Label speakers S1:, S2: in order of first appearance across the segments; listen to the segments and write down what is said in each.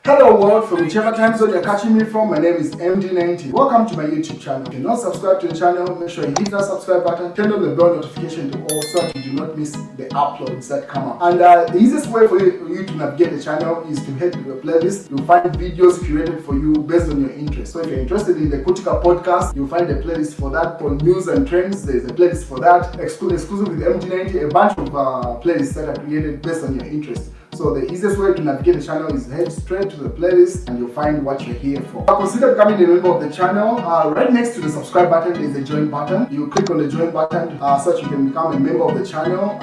S1: Hello world, from whichever time zone you're catching me from, my name is MD90. Welcome to my YouTube channel. If you're not subscribed to the channel, make sure you hit that subscribe button, turn on the bell notification to all so that you do not miss the uploads that come up. And the easiest way for you to navigate the channel is to head to the playlist. You'll find videos curated for you based on your interest. So if you're interested in the Kutika podcast, you'll find a playlist for that. For news and trends, there's a playlist for that. Exclusive with MD90, a bunch of playlists that are created based on your interest. So the easiest way to navigate the channel is head straight to the playlist and you'll find what you're here for. Consider becoming a member of the channel. Right next to the subscribe button is a join button. You click on the join button so that you can become a member of the channel.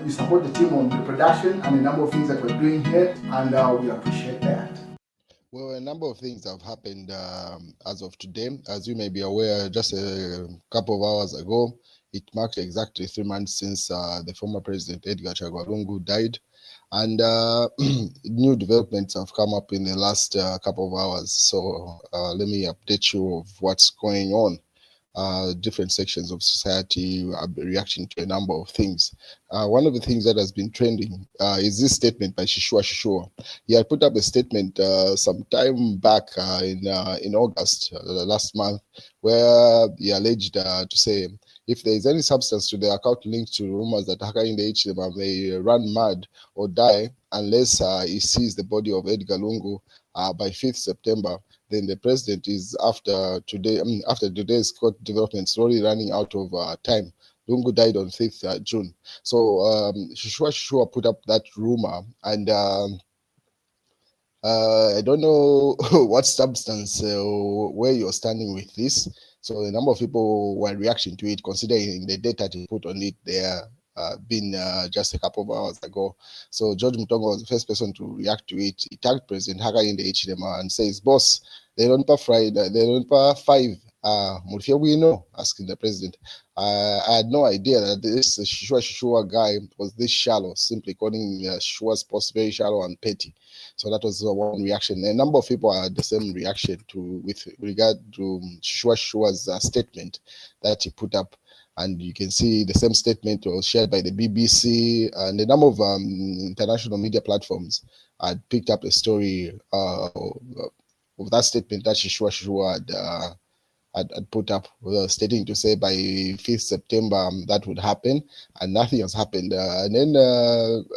S1: You support the team on the production and a number of things that we're doing here, and we appreciate that.
S2: Well, a number of things have happened as of today. As you may be aware, just a couple of hours ago, it marked exactly 3 months since the former president, Edgar Chagwa Lungu, died. And new developments have come up in the last couple of hours. So let me update you of what's going on. Different sections of society are reacting to a number of things. One of the things that has been trending is this statement by Shishua. He had put up a statement some time back in August last month, where he alleged to say, if there is any substance to the account linked to rumors that Hakainde Hichilema may run mad or die unless he sees the body of Edgar Lungu by 5th September, then the president is after today's court developments slowly running out of time. Lungu died on 5th June. So Shishua put up that rumor, and I don't know what substance where you're standing with this. So a number of people were reacting to it, considering the data he put on it there. Been just a couple of hours ago. So George Mutongo was the first person to react to it. He tagged President Hakainde Hichilema and says, "Boss, they don't pay Friday, they don't pay 5. We know," asking the president. I had no idea that this Shishua guy was this shallow, simply calling Shishua's post very shallow and petty. So that was one reaction. A number of people had the same reaction with regard to Shishua's statement that he put up. And you can see the same statement was shared by the BBC, and a number of international media platforms had picked up the story of that statement that Shishua had put up, stating to say by 5th September that would happen, and nothing has happened. And then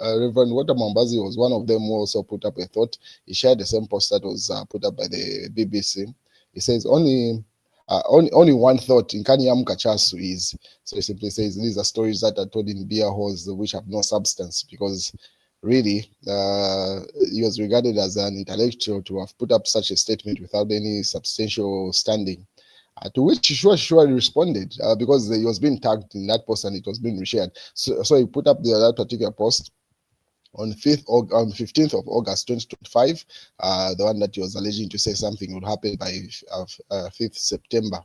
S2: Reverend Walter Mambazi was one of them who also put up a thought. He shared the same post that was put up by the BBC. He says, only one thought in Kanyam Kachasu is, so he simply says these are stories that are told in beer halls which have no substance, because really he was regarded as an intellectual to have put up such a statement without any substantial standing. To which Shishua responded because he was being tagged in that post and it was being reshared. So he put up that particular post on 15th of August 2025, the one that he was alleging to say something would happen by 5th September.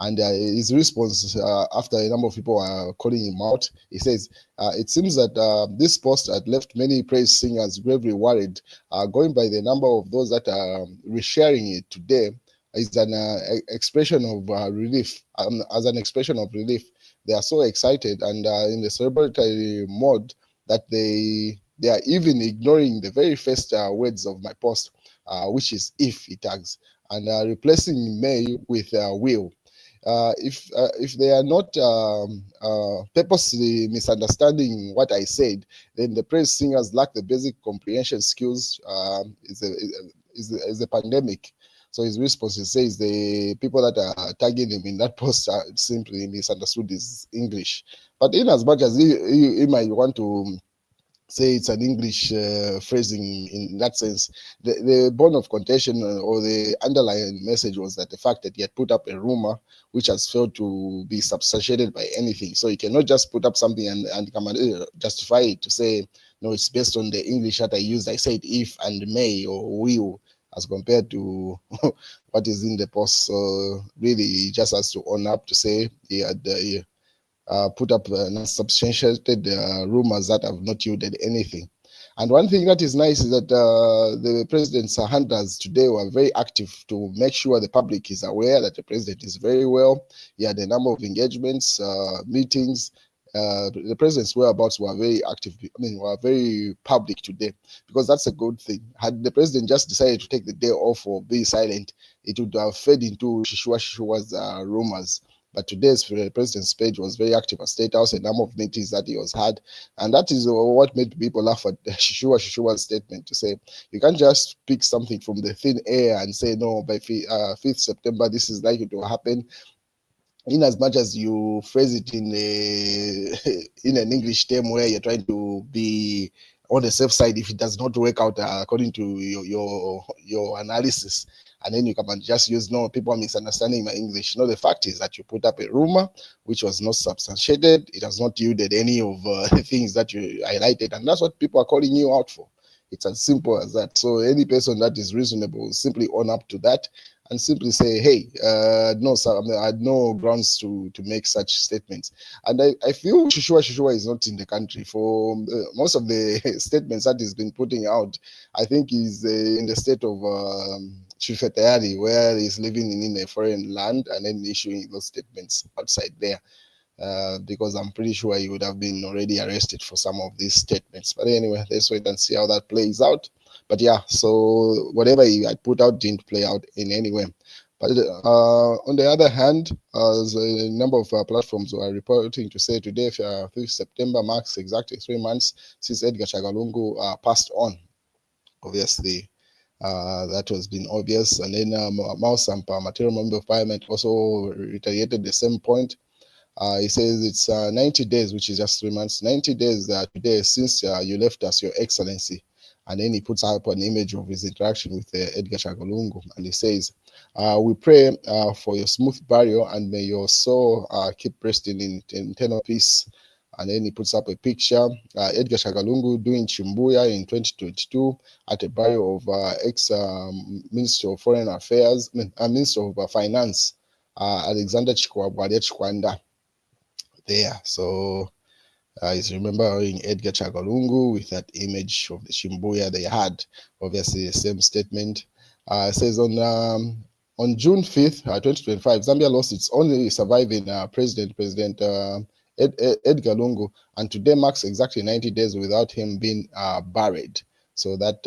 S2: And his response, after a number of people are calling him out, he says, it seems that this post had left many praise singers gravely worried. Going by the number of those that are resharing it today, is an expression of relief. As an expression of relief, they are so excited and in the celebratory mode that they are even ignoring the very first words of my post, which is "if" it tags, and replacing "may" with "will." If they are not purposely misunderstanding what I said, then the praise singers lack the basic comprehension skills. Is a pandemic. So his response says the people that are tagging him in that post are simply misunderstood his English. But in as much as he might want to say it's an English phrasing in that sense, the bone of contention or the underlying message was that the fact that he had put up a rumor which has failed to be substantiated by anything. So you cannot just put up something and come and justify it to say, no, it's based on the English that I used. I said if and may or will, as compared to what is in the post. So really, he just has to own up to say he had put up unsubstantiated rumors that have not yielded anything. And one thing that is nice is that the president's handlers today were very active to make sure the public is aware that the president is very well. He had a number of engagements, meetings, the president's whereabouts were very active. I mean, were very public today, because that's a good thing. Had the president just decided to take the day off or be silent, it would have fed into Shishua's rumors. But today's president's page was very active at State House, a number of meetings that he was had. And that is what made people laugh at Shishua's statement to say, you can't just pick something from the thin air and say, no, by 5th September, this is likely to happen. In as much as you phrase it in in an English term where you're trying to be on the safe side if it does not work out according to your analysis, and then you come and just use, no, people are misunderstanding my English. No, the fact is that you put up a rumor which was not substantiated. It has not yielded any of the things that you highlighted, and that's what people are calling you out for. It's as simple as that. So any person that is reasonable simply own up to that and simply say, hey, no, sir, I had no grounds to make such statements. And I feel Shishua is not in the country. For most of the statements that he's been putting out, I think he's in the state of Chifetayari, where he's living in a foreign land and then issuing those statements outside there. Because I'm pretty sure he would have been already arrested for some of these statements. But anyway, let's wait and see how that plays out. But yeah, so whatever he had put out didn't play out in any way. But on the other hand, there's a number of platforms who are reporting to say today, 5th September, marks exactly 3 months since Edgar Chagalungu passed on. Obviously, that has been obvious. And then Mausampa, Material Member of Parliament, also reiterated the same point. He says it's 90 days, which is just 3 months, 90 days today since you left us, Your Excellency. And then he puts up an image of his interaction with Edgar Chagalungu, and he says, we pray for your smooth burial, and may your soul keep resting in eternal peace. And then he puts up a picture, Edgar Chagalungu doing Chimbuya in 2022 at a burial of ex-Minister of Foreign Affairs, Minister of Finance, Alexander Chikwanda there. So is remembering Edgar Chagalungu with that image of the Chimbuya they had. Obviously, the same statement. Says on June 5th, 2025, Zambia lost its only surviving President Edgar Lungu, and today marks exactly 90 days without him being buried. So that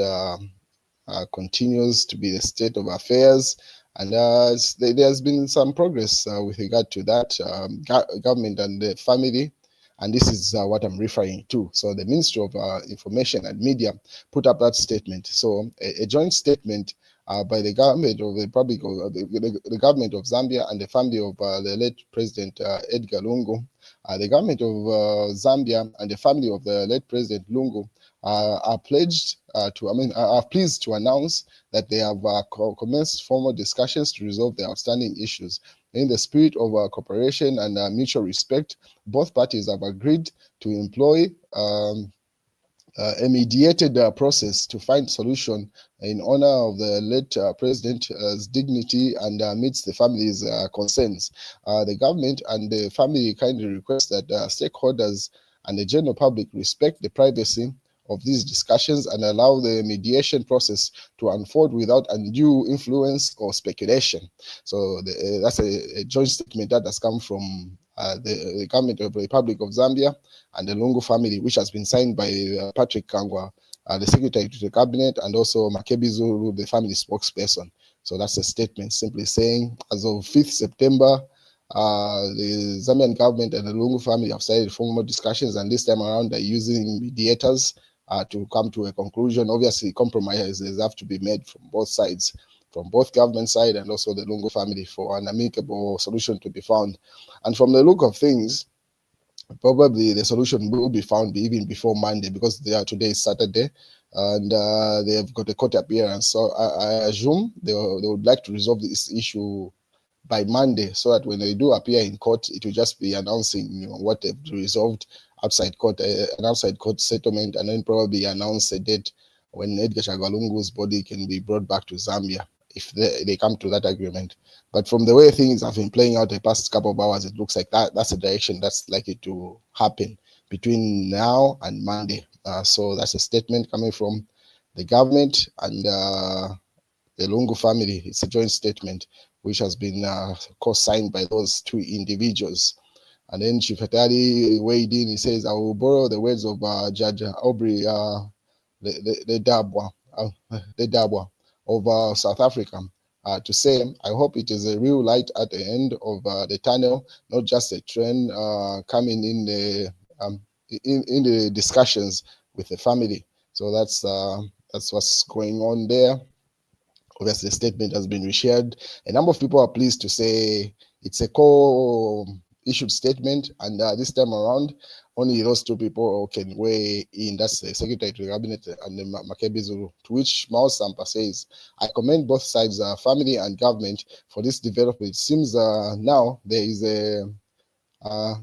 S2: continues to be the state of affairs. And there's been some progress with regard to that government and the family. And this is what I'm referring to. So the Ministry of Information and Media put up that statement. So a joint statement by the government of the Republic of the government of Zambia and the family of the late President Edgar Lungu. The government of Zambia and the family of the late President Lungu are pledged are pleased to announce that they have commenced formal discussions to resolve the outstanding issues. In the spirit of cooperation and mutual respect, both parties have agreed to employ a mediated process to find solution in honor of the late president's dignity and amidst the family's concerns. The government and the family kindly request that stakeholders and the general public respect the privacy of these discussions and allow the mediation process to unfold without undue influence or speculation. So that's a joint statement that has come from the government of the Republic of Zambia and the Lungu family, which has been signed by Patrick Chagwa, the Secretary to the Cabinet, and also Makebi Zulu, the family spokesperson. So that's a statement simply saying, as of 5th September, the Zambian government and the Lungu family have started formal discussions, and this time around they're using mediators to come to a conclusion. Obviously, compromises have to be made from both sides, from both government side and also the Lungu family, for an amicable solution to be found. And from the look of things, probably the solution will be found even before Monday, because today is Saturday, and they have got a court appearance. So I assume they would like to resolve this issue by Monday, so that when they do appear in court, it will just be announcing what they've resolved outside court, an outside court settlement, and then probably announce a date when Edgar Chagalungu's body can be brought back to Zambia, if they come to that agreement. But from the way things have been playing out the past couple of hours, it looks like that's a direction that's likely to happen between now and Monday. So that's a statement coming from the government and the Lungu family. It's a joint statement which has been co-signed by those two individuals. And then Chifatari weighed in. He says, I will borrow the words of Judge Aubrey the Dabwa, the Dabwa of South Africa to say, I hope it is a real light at the end of the tunnel, not just a train coming in in the discussions with the family. So that's what's going on there. Obviously, the statement has been reshared. A number of people are pleased to say it's a co-issued statement, and this time around, only those two people can weigh in. That's the Secretary to the Cabinet and the Makebi Zulu. To which Mao Sampa says, I commend both sides, family and government, for this development. It seems now there is a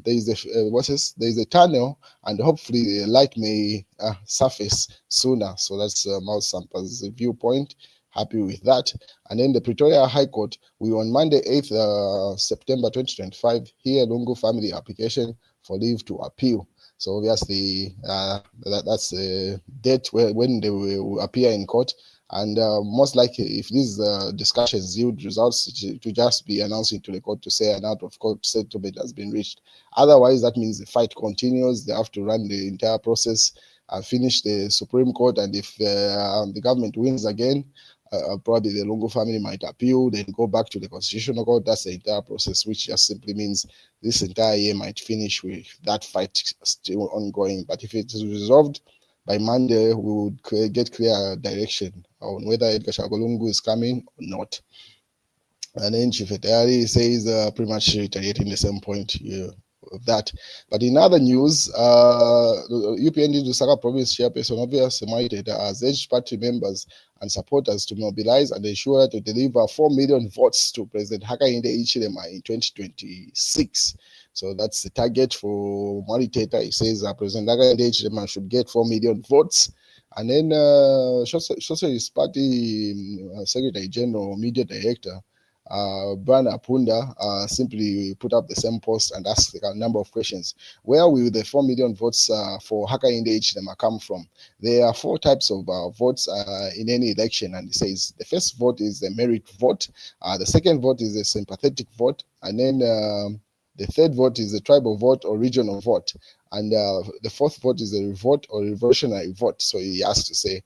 S2: there is a tunnel, and hopefully the light may surface sooner. So that's Mao Sampa's viewpoint. Happy with that. And then the Pretoria High Court, we on Monday 8th September 2025 hear Lungu family application for leave to appeal. So obviously that's a date when they will appear in court. And most likely, if these discussions yield results, to just be announcing to the court to say an out of court settlement has been reached. Otherwise, that means the fight continues. They have to run the entire process, finish the Supreme Court, and if the government wins again, probably the Lungu family might appeal, then go back to the Constitutional Court. That's the entire process, which just simply means this entire year might finish with that fight still ongoing. But if it is resolved by Monday, we would get clear direction on whether Edgar Lungu is coming or not. And then Chifetari says pretty much reiterating the same point of that. But in other news, UPND Lusaka Province Chairperson obviously has urged party members and supporters to mobilize and ensure to deliver 4 million votes to President Hakainde Hichilema in 2026. So that's the target for Mariteta. He says President Hakainde Hichilema should get 4 million votes. And then Socialist Party Secretary General, Media Director, Brian Apunda simply put up the same post and asked a number of questions. Where will the 4 million votes for Hakainde Hichilema come from? There are 4 types of votes in any election, and it says the first vote is the merit vote, the second vote is a sympathetic vote, and then the third vote is the tribal vote or regional vote, and the fourth vote is a revote or reversionary vote. So he asked to say,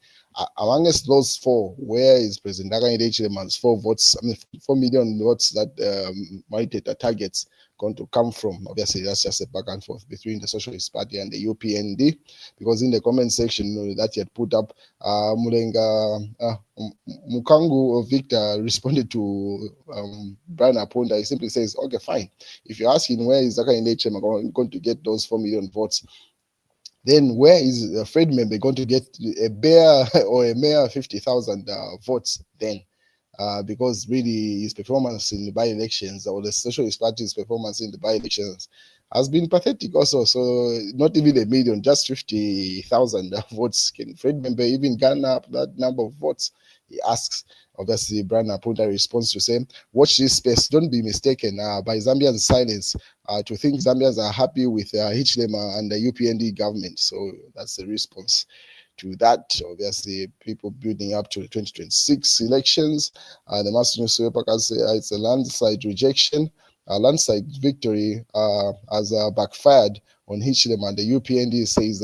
S2: amongst those 4, where is President Hakainde Hichilema's 4 votes, 4 million votes that Mariteta targets going to come from? Obviously, that's just a back and forth between the Socialist Party and the UPND, because in the comment section that he had put up, Mukangu Victor responded to Brian Apunda. He simply says, okay, fine. If you're asking where is Hakainde Hichilema going to get those 4 million votes, then where is Fred Membe going to get a bare or a mere 50,000 votes then? Because really his performance in the by-elections, or the Socialist Party's performance in the by-elections, has been pathetic also. So not even a million, just 50,000 votes. Can Fred Membe even garner up that number of votes? He asks. Obviously, Brian Apunda responds to say, watch this space. Don't be mistaken by Zambians' silence to think Zambians are happy with Hichilema and the UPND government. So that's the response to that. Obviously, people building up to the 2026 elections. The Master Newspaper can say it's a landslide rejection. A landslide victory has backfired on Hichilema, and the UPND says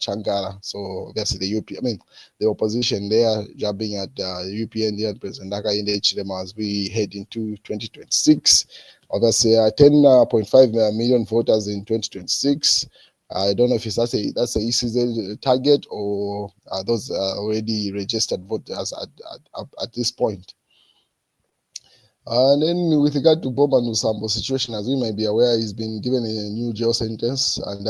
S2: Changara. So obviously the opposition there jabbing at UPND and President Hakainde Hichilema as we head into 2026. Obviously, 10.5 million voters in 2026. I don't know if that's a ECZ target, or those already registered voters at this point. And then with regard to Bob and Lusambo's situation, as you may be aware, he's been given a new jail sentence, and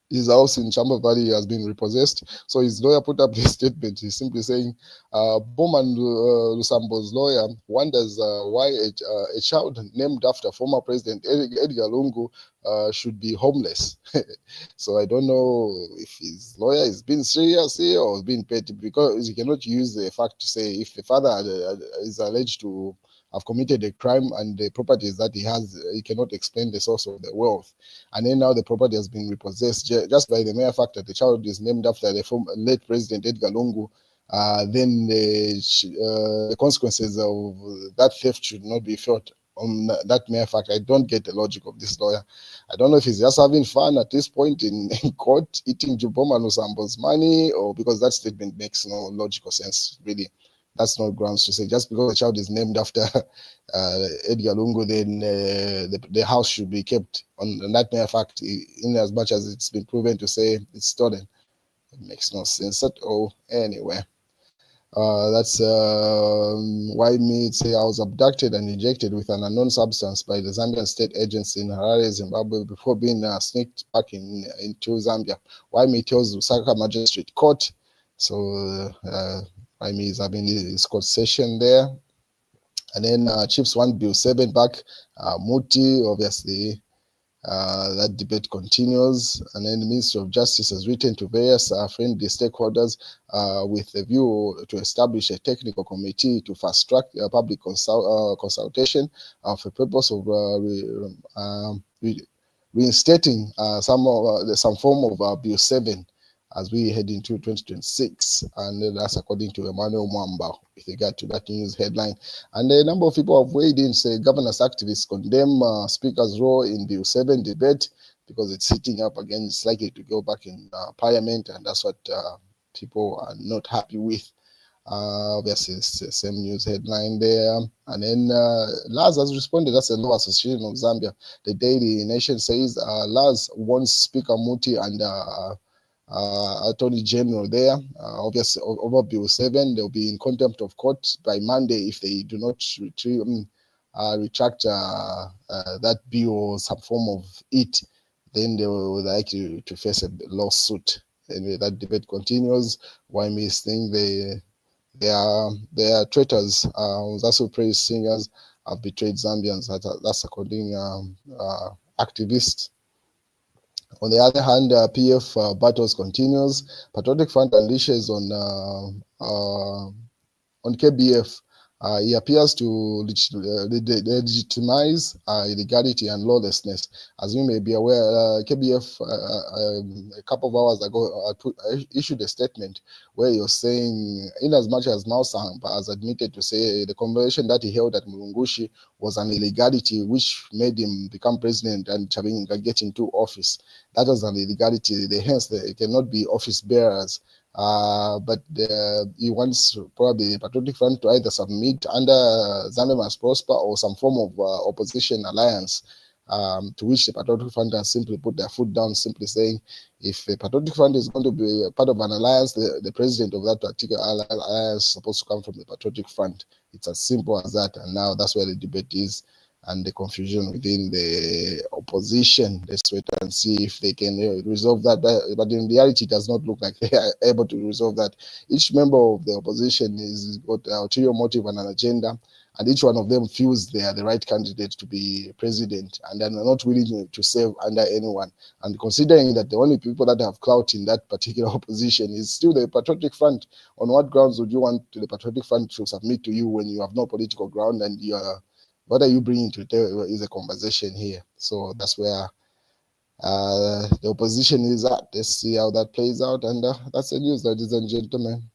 S2: his house in Chamba Valley has been repossessed. So his lawyer put up this statement. He's simply saying, Bowman Lusambo's lawyer wonders why a child named after former President Edgar Lungu should be homeless. So I don't know if his lawyer is being serious here or being petty, because you cannot use the fact to say if the father is alleged to have committed a crime and the properties that he has, he cannot explain the source of the wealth. And then now the property has been repossessed just by the mere fact that the child is named after the late President Edgar Lungu. Then the consequences of that theft should not be felt on that mere fact. I don't get the logic of this lawyer. I don't know if he's just having fun at this point in court, eating Juboma Nusambo's money, or because that statement makes no logical sense, really. That's not grounds to say just because the child is named after Edgar Lungu, then the house should be kept on that mere fact, in as much as it's been proven to say it's stolen. It makes no sense at all. Anyway, that's why me say I was abducted and injected with an unknown substance by the Zambian state agency in Harare, Zimbabwe, before being sneaked back into Zambia. Why me tells Lusaka Magistrate Court. So why me is having his court session there. And then Chiefs 1 Bill 7 back, Muti, obviously. That debate continues, and then the Ministry of Justice has written to various friendly stakeholders with a view to establish a technical committee to fast track public consultation for the purpose of reinstating some form of Bill 7 as we head into 2026, and that's according to Emmanuel Mwamba with regard to that news headline. And a number of people have weighed in, say governance activists condemn Speaker's role in Bill 7 debate because it's sitting up again. It's likely to go back in Parliament, and that's what people are not happy with. Obviously, it's the same news headline there. And then Laz has responded. That's the Law Association of Zambia. The Daily Nation says Laz wants Speaker Muti and Attorney General there. Obviously, over Bill 7, they'll be in contempt of court by Monday if they do not retract that bill or some form of it. Then they will likely to face a lawsuit. Anyway, that debate continues. Why me think they are traitors. That's what praise singers have betrayed Zambians. That's according activists. On the other hand, PF battles continues. Patriotic Front unleashes on KBF. He appears to legitimize illegality and lawlessness. As you may be aware, KBF a couple of hours ago issued a statement where you're saying, in as much as Mausamba has admitted to say the conversation that he held at Mulungushi was an illegality which made him become president and Chabinga get into office. That was an illegality. Hence, they cannot be office bearers. But he wants probably the Patriotic Front to either submit under Zambia Must Prosper or some form of opposition alliance, to which the Patriotic Front has simply put their foot down, simply saying, if the Patriotic Front is going to be part of an alliance, the president of that particular alliance is supposed to come from the Patriotic Front. It's as simple as that, and now that's where the debate is and the confusion within the opposition. Let's wait and see if they can resolve that. But in reality, it does not look like they are able to resolve that. Each member of the opposition is got an ulterior motive and an agenda, and each one of them feels they are the right candidate to be president, and they're not willing to serve under anyone. And considering that the only people that have clout in that particular opposition is still the Patriotic Front, on what grounds would you want the Patriotic Front to submit to you when you have no political ground and you are, what are you bringing to the table is a conversation here. So that's where the opposition is at. Let's see how that plays out. And that's the news, ladies and gentlemen.